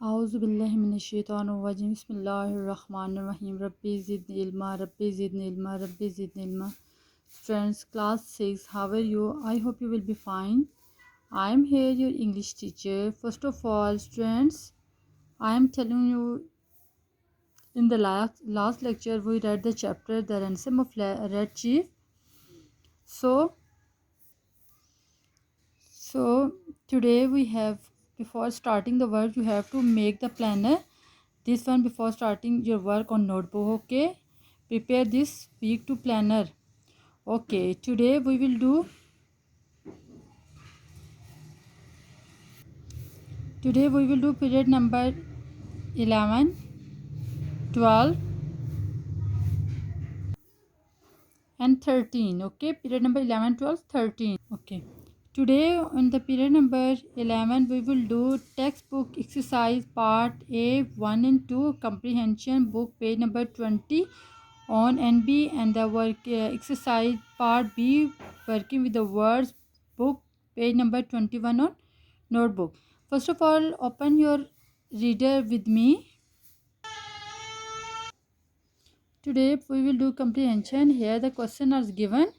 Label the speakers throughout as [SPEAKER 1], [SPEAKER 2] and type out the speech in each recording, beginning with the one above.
[SPEAKER 1] आऊज़ु बिल्लाहि मिनश शैतानिर रजीम बिस्मिल्लाहिर रहमानिर रहीम रब्बी ज़िदनी इल्मा। Friends, class 6, how are you? I hope you will be fine. I am here, your English teacher. First of all, students, I am telling you, in the last lecture we read the chapter The Ransom of Red Chief. So today we have, before starting the work, you have to make the planner. This one before starting your work on notebook. Okay, prepare this week to planner. Okay, today we will do period number 11, 12 and 13. Okay, period number 11, 12, 13. Okay, today on the period number 11 we will do textbook exercise part A 1 and 2 comprehension book page number 20 on NB, and the work exercise part B working with the words book page number 21 on notebook. First of all, open your reader with me. Today we will do comprehension. Here the question are given.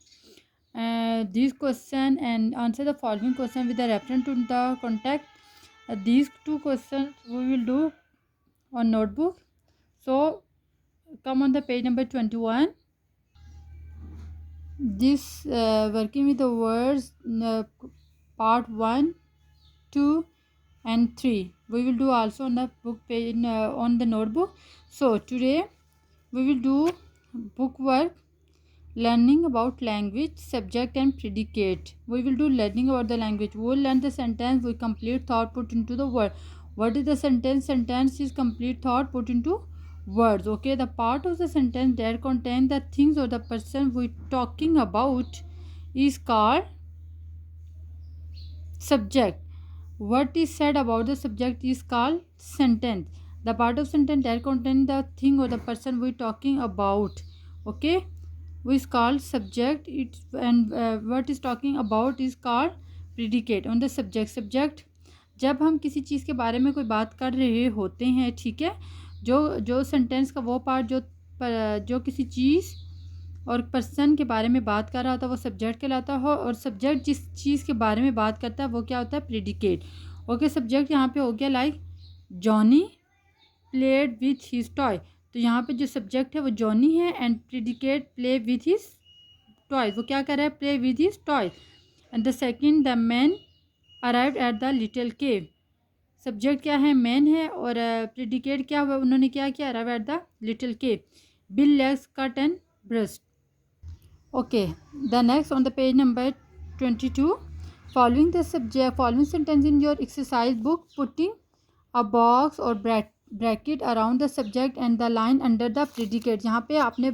[SPEAKER 1] These question and answer the following question with the reference to the contact. These two questions we will do on notebook. So come on the page number 21. This working with the words part 1, 2 and 3 we will do also on the book page on the notebook. So today we will do book work, learning about language, subject and predicate. We will do learning about the language. We will learn the sentence, we complete thought put into the word. What is the sentence? Sentence is complete thought put into words. Okay, the part of the sentence that contain the things or the person we talking about is called subject. What is said about the subject is called sentence. The part of sentence that contain the thing or the person we talking about, okay, is called subject. It and what is talking about is called predicate. On the subject जब हम किसी चीज़ के बारे में कोई बात कर रहे होते हैं, ठीक है, जो सेंटेंस का वो पार्ट जो किसी चीज़ और पर्सन के बारे में बात कर रहा होता है वो सब्जेक्ट कहलाता हो, और सब्जेक्ट जिस चीज़ के बारे में बात करता है वो क्या होता है? प्रेडिकेट. ओके, सब्जेक्ट यहाँ पे हो गया like Johnny played with his toy. तो यहाँ पे जो सब्जेक्ट है वो जॉनी है and predicate play with his toy. वो क्या कर रहा है? Play with his toy. And the second the man arrived at the little cave. Subject क्या है? मैन है, और प्रेडिकेट क्या हुआ? उन्होंने क्या किया? Arrive at the little cave. Bill legs cut and burst. Okay, the next on the page number 22, following the subject, following sentence in your exercise book, putting a box or bracket around the subject and the line under the predicate. यहाँ पे आपने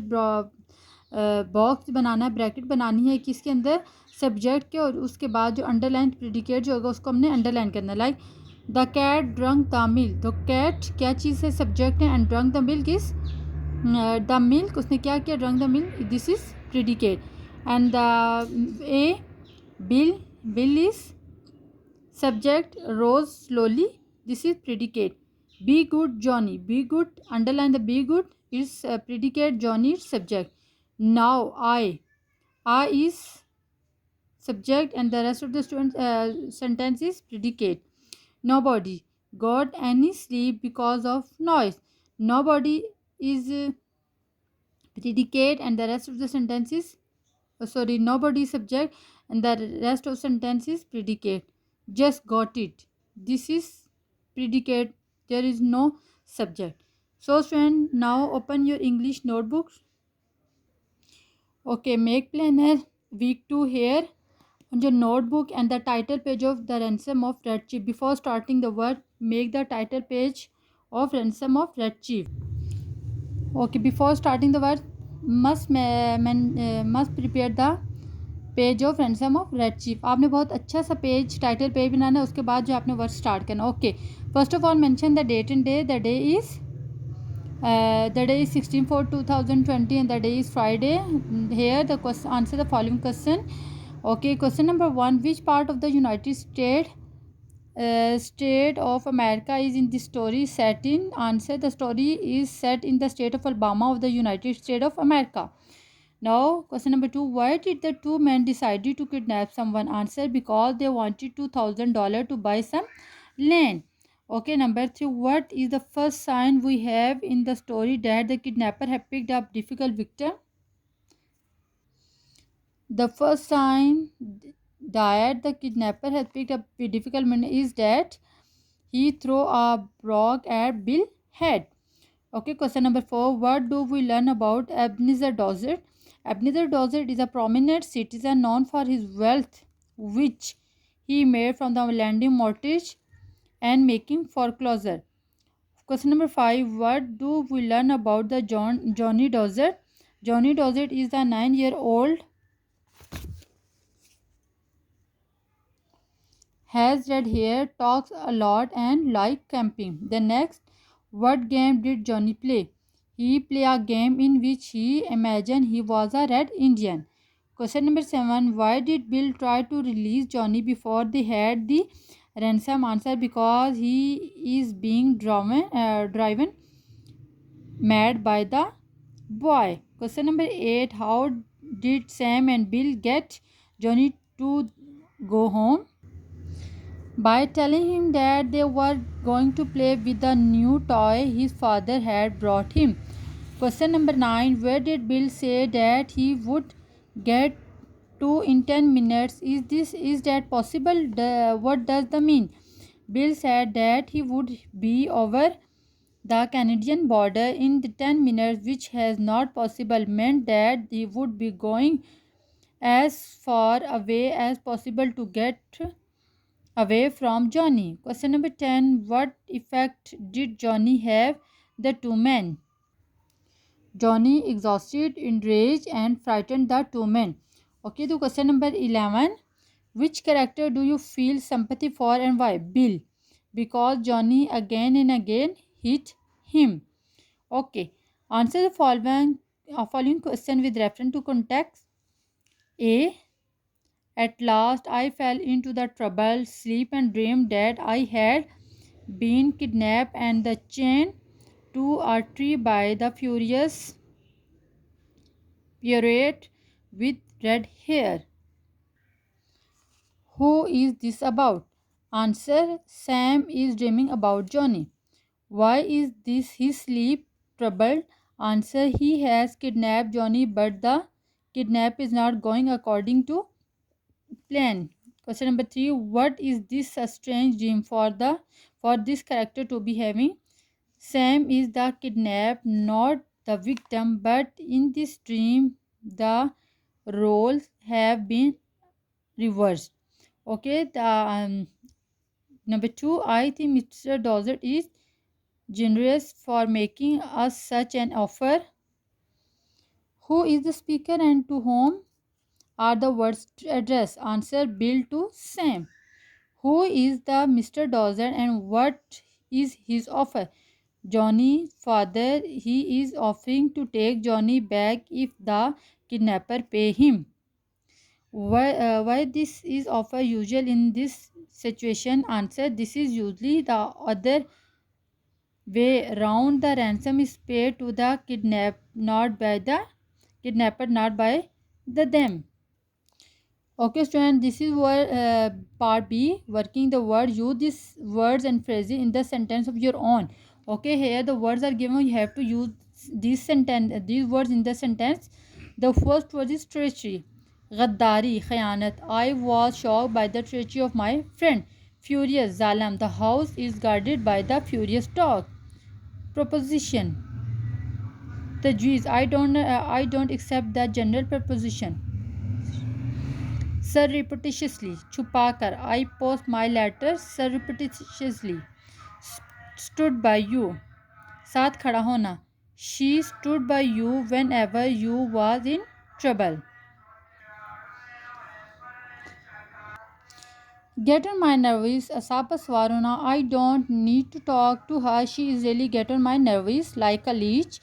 [SPEAKER 1] box बनाना है, bracket बनानी है किसके अंदर? Subject के, और उसके बाद जो अंडरलाइन प्रेडिकेट जो होगा उसको हमने अंडरलाइन करना है. Like the cat drunk the milk. तो कैट क्या चीज़ है? सब्जेक्ट है, and drunk the milk is the milk. उसने क्या किया? Drunk the milk. This is predicate. And the bill is subject, rose slowly. This is predicate. Be good Johnny. Be good, underline the be good is predicate, Johnny is subject. Now I is subject, and the rest of the sentence is predicate. Nobody got any sleep because of noise. Nobody is predicate, and the rest of the sentence is nobody subject, and the rest of sentence is predicate. Just got it. This is predicate. There is no subject. So student, now open your English notebooks. Okay, make planner week 2 here on your notebook, and the title page of The Ransom of Red Chief. Before starting the work, make the title page of Ransom of Red Chief. Okay, before starting the work, must prepare the page of ransom of red chief. आपने बहुत अच्छा सा page, title page बनाना है, उसके बाद जो आपने work start करना. Okay, first of all mention the date and day. The day is 16/4/2020 and the day is Friday. Here the answer the following question. Okay, question number 1, which part of the United State state of America is in this story set in? Answer: the story is set in the state of Alabama of the United States of America. Now, question number 2. Why did the two men decided to kidnap someone? Answer: because they wanted $2,000 to buy some land. Okay, number 3. What is the first sign we have in the story that the kidnapper have picked up difficult victim? The first sign that the kidnapper has picked up a difficult man is that he threw a rock at Bill's head. Okay, question number 4. What do we learn about Ebenezer Dozzett? Ebenezer Dozzett is a prominent citizen known for his wealth, which he made from the lending mortgage and making foreclosure. Question number 5. What do we learn about the Johnny Dozzett? Johnny Dozzett is the 9-year-old, has red hair, talks a lot, and like camping. The next, what game did Johnny play? He played a game in which he imagined he was a red Indian. Question number 7. Why did Bill try to release Johnny before they had the ransom? Answer: because he is being driven mad by the boy. Question number 8. How did Sam and Bill get Johnny to go home? By telling him that they were going to play with the new toy his father had brought him. Question number 9. Where did Bill say that he would get to in 10 minutes? Is that possible? What does that mean? Bill said that he would be over the Canadian border in the 10 minutes, which has not possible meant that he would be going as far away as possible to get away from Johnny. Question number 10. What effect did Johnny have? The two men. Johnny exhausted, enraged, and frightened the two men. Okay, so question number 11. Which character do you feel sympathy for and why? Bill. Because Johnny again and again hit him. Okay. Answer the following question with reference to context. A. At last I fell into the troubled sleep and dreamed that I had been kidnapped and the chained to a tree by the furious pirate with red hair. Who is this about? Answer: Sam is dreaming about Johnny. Why is this his sleep troubled? Answer: he has kidnapped Johnny, but the kidnap is not going according to plan. Question number 3. What is this a strange dream for this character to be having? Sam is the kidnapped, not the victim, but in this dream the roles have been reversed. Okay, the number 2. I think Mr. Dozzett is generous for making us such an offer. Who is the speaker and to whom are the words addressed? Answer: Bill to Sam. Who is the Mr. Dozzett and what is his offer? Johnny's father. He is offering to take Johnny back if the kidnapper pay him. Why this is offer usual in this situation? Answer: this is usually the other way round. The ransom is paid to the kidnapper, not by the them. Okay, student, this is where part B, working the word. Use these words and phrases in the sentence of your own. Okay, here the words are given. You have to use these words in the sentence. The first word is treachery, gaddari, khiyanat. I was shocked by the treachery of my friend. Furious, zalam. The house is guarded by the furious dog. Proposition, tajweez. I don't accept the general proposition. Surreptitiously, छुपाकर. I post my letters surreptitiously. Stood by you, साथ खड़ा होना. She stood by you whenever you was in trouble. Get on my nerves. Asapa Swaruna. I don't need to talk to her. She is really get on my nerves like a leech.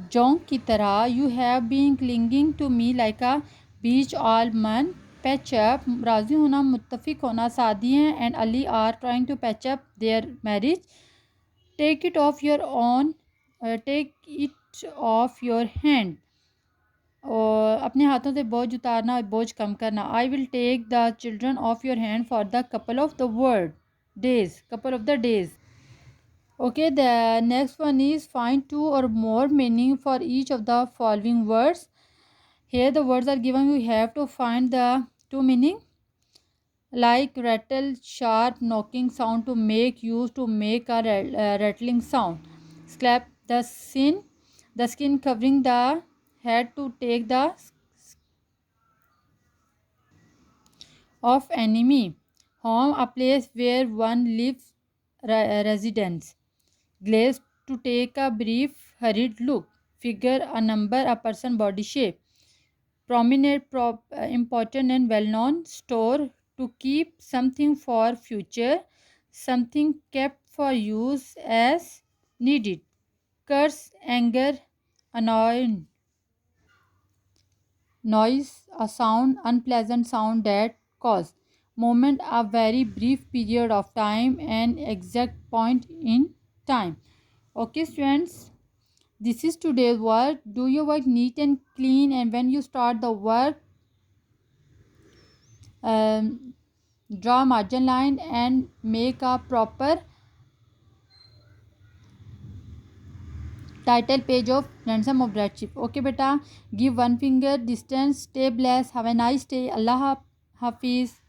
[SPEAKER 1] Jonk की तरह. You have been clinging to me like a beach all month. Patch up, राज़ी होना, मुत्तफिक होना, सादी हैं and Ali are trying to patch up their marriage. Take it off your own, take it off your hand, और अपने हाथों से बोझ उतारना और बोझ कम करना। I will take the children off your hand for the couple of the word days, couple of the days. Okay, the next one is find two or more meaning for each of the following words. Here the words are given, you have to find the two meaning, like rattle, sharp knocking sound to make, used to make a rattling sound. Slap, the skin covering the head to take the of enemy. Home, a place where one lives, residence. Glaze, to take a brief hurried look. Figure, a number, a person, body shape. Prominent, important and well known. Store, to keep something for future, something kept for use as needed. Curse, anger, annoying. Noise, a sound, unpleasant sound that cause. Moment, a very brief period of time, an exact point in time. Okay, students, this is today's work. Do your work neat and clean, and when you start the work, um, draw margin line and make a proper title page of ransom of breadship. Okay, beta, give one finger distance. Stay blessed. Have a nice day. Allah Hafiz.